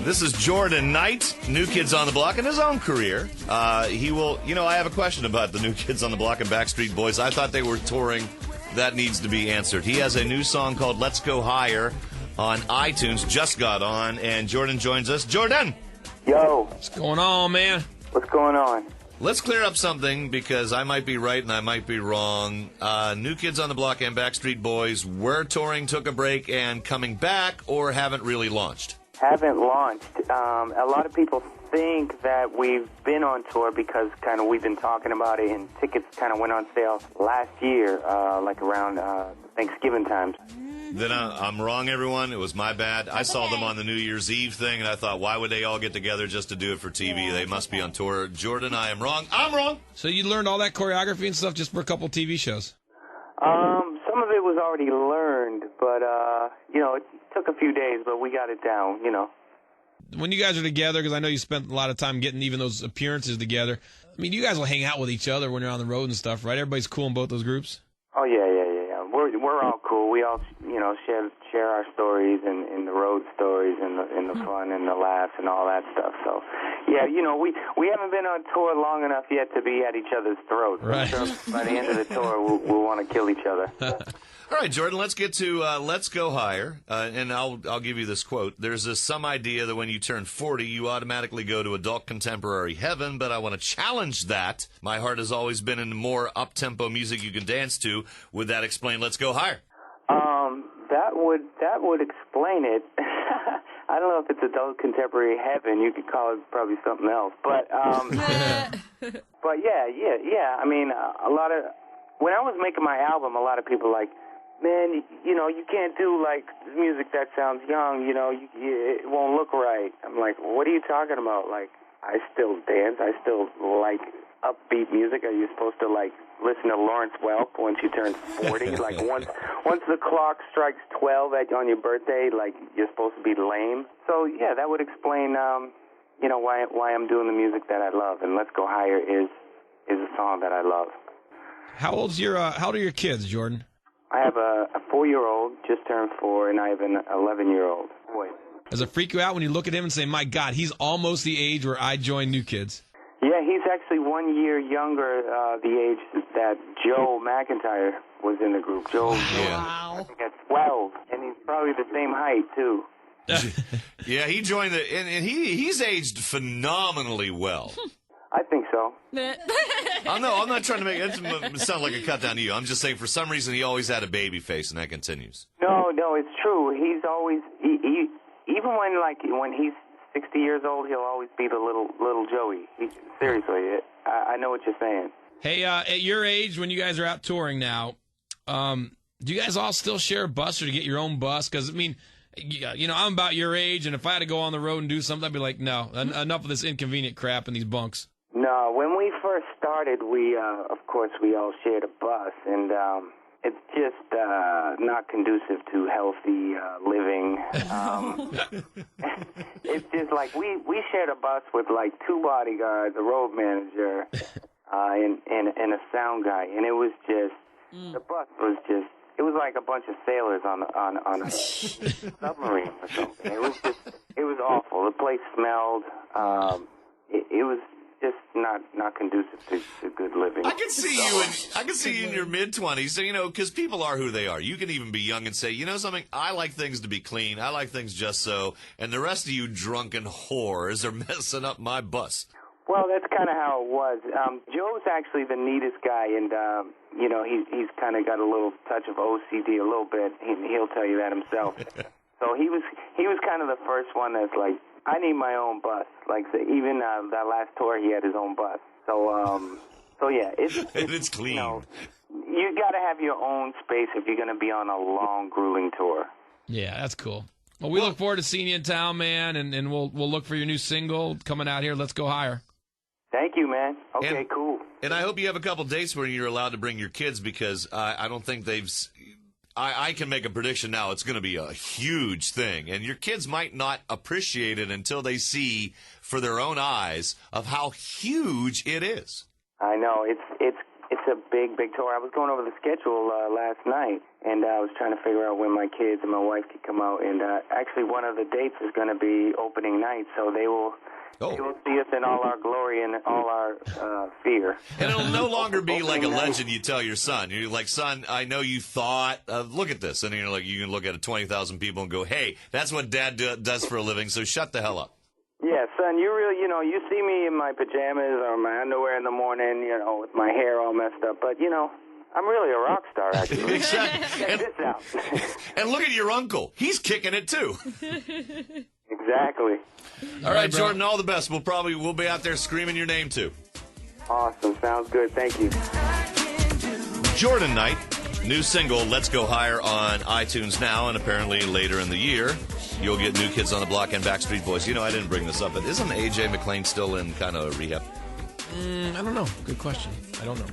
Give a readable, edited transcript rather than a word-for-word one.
This is Jordan Knight, New Kids on the Block, in his own career. He will, I have a question about the New Kids on the Block and Backstreet Boys. I thought they were touring. That needs to be answered. He has a new song called Let's Go Higher on iTunes, just got on, and Jordan joins us. Jordan! Yo. What's going on, man? What's going on? Let's clear up something, because I might be right and I might be wrong. New Kids on the Block and Backstreet Boys were touring, took a break, and coming back, or haven't really launched? Haven't launched. A lot of people think that we've been on tour because kind of we've been talking about it, and tickets kind of went on sale last year, like around Thanksgiving time. Then I'm wrong, everyone. It was my bad. I saw them on the New Year's Eve thing, and I thought, why would they all get together just to do it for TV? They must be on tour. Jordan, I am wrong. I'm wrong. So you learned all that choreography and stuff just for a couple TV shows? Some of it was already learned, but, it took a few days, but we got it down, When you guys are together, because I know you spent a lot of time getting even those appearances together, I mean, you guys will hang out with each other when you're on the road and stuff, right? Everybody's cool in both those groups? Oh, yeah. We're all cool. We all, share our stories and the road stories and the fun and the laughs and all that stuff. So, yeah, we haven't been on tour long enough yet to be at each other's throats. Right. I'm sure by the end of the tour, we'll want to kill each other. All right, Jordan, let's get to Let's Go Higher, and I'll give you this quote. There's some idea that when you turn 40, you automatically go to adult contemporary heaven, but I want to challenge that. My heart has always been in more up-tempo music you can dance to. Would that explain Let's Go Higher? That would explain it. I don't know if it's adult contemporary heaven. You could call it probably something else. But but yeah. I mean, when I was making my album, a lot of people like, man, you can't do like music that sounds young. It won't look right. I'm like, what are you talking about? Like, I still dance. I still like upbeat music. Are you supposed to like listen to Lawrence Welk once you turn 40? Like once the clock strikes 12 on your birthday, like you're supposed to be lame. So yeah, that would explain why I'm doing the music that I love. And Let's Go Higher is a song that I love. How old are your kids, Jordan? I have a 4-year-old, just turned 4, and I have an 11-year-old boy. Does it freak you out when you look at him and say, my God, he's almost the age where I joined New Kids? Yeah, he's actually 1 year younger, the age that Joe McIntyre was in the group. Joe, I think at 12, and he's probably the same height, too. Yeah, he joined and he's aged phenomenally well. I think so. I'm not trying to make it sound like a cut down to you. I'm just saying for some reason he always had a baby face, and that continues. No, it's true. He's always, even when he's 60 years old, he'll always be the little Joey. Seriously, I know what you're saying. Hey, at your age, when you guys are out touring now, do you guys all still share a bus or to get your own bus? Because, I mean, I'm about your age, and if I had to go on the road and do something, I'd be like, no, enough of this inconvenient crap in these bunks. No, when we first started, we all shared a bus, and it's just not conducive to healthy living. It's just like we shared a bus with like 2 bodyguards, a road manager, and a sound guy, and it was just the bus was just. It was like a bunch of sailors on a submarine or something. It was awful. The place smelled. It was just not conducive to good living. I can see you in your mid-20s. So, because people are who they are. You can even be young and say, you know something, I like things to be clean. I like things just so. And the rest of you drunken whores are messing up my bus. Well, that's kind of how it was. Joe's actually the neatest guy, and he's kind of got a little touch of OCD, a little bit. He'll tell you that himself. So he was kind of the first one that's like, I need my own bus. Like even that last tour, he had his own bus. So yeah, it's clean. You got to have your own space if you're going to be on a long, grueling tour. Yeah, that's cool. Well, we look forward to seeing you in town, man, and we'll look for your new single coming out here. Let's Go Higher. Thank you, man. Okay, cool. And I hope you have a couple dates where you're allowed to bring your kids, because I don't think I can make a prediction now. It's going to be a huge thing, and your kids might not appreciate it until they see for their own eyes of how huge it is. I know it's a big big tour. I was going over the schedule last night, and I was trying to figure out when my kids and my wife could come out. And actually, one of the dates is going to be opening night, so they will see us in all our glory and all our fear. And it'll no longer be like a legend you tell your son. You're like, son, I know you thought, look at this. And you're like, you can look at 20,000 people and go, hey, that's what Dad does for a living, so shut the hell up. Yeah, son, you really, you see me in my pajamas or my underwear in the morning, with my hair all messed up. But, I'm really a rock star, actually. Exactly. Check this out. And look at your uncle. He's kicking it, too. Exactly. All right, Jordan, all the best. We'll be out there screaming your name, too. Awesome. Sounds good. Thank you. Jordan Knight, new single, Let's Go Higher, on iTunes now, and apparently later in the year, you'll get New Kids on the Block and Backstreet Boys. I didn't bring this up, but isn't A.J. McClain still in kind of rehab? I don't know. Good question. I don't know.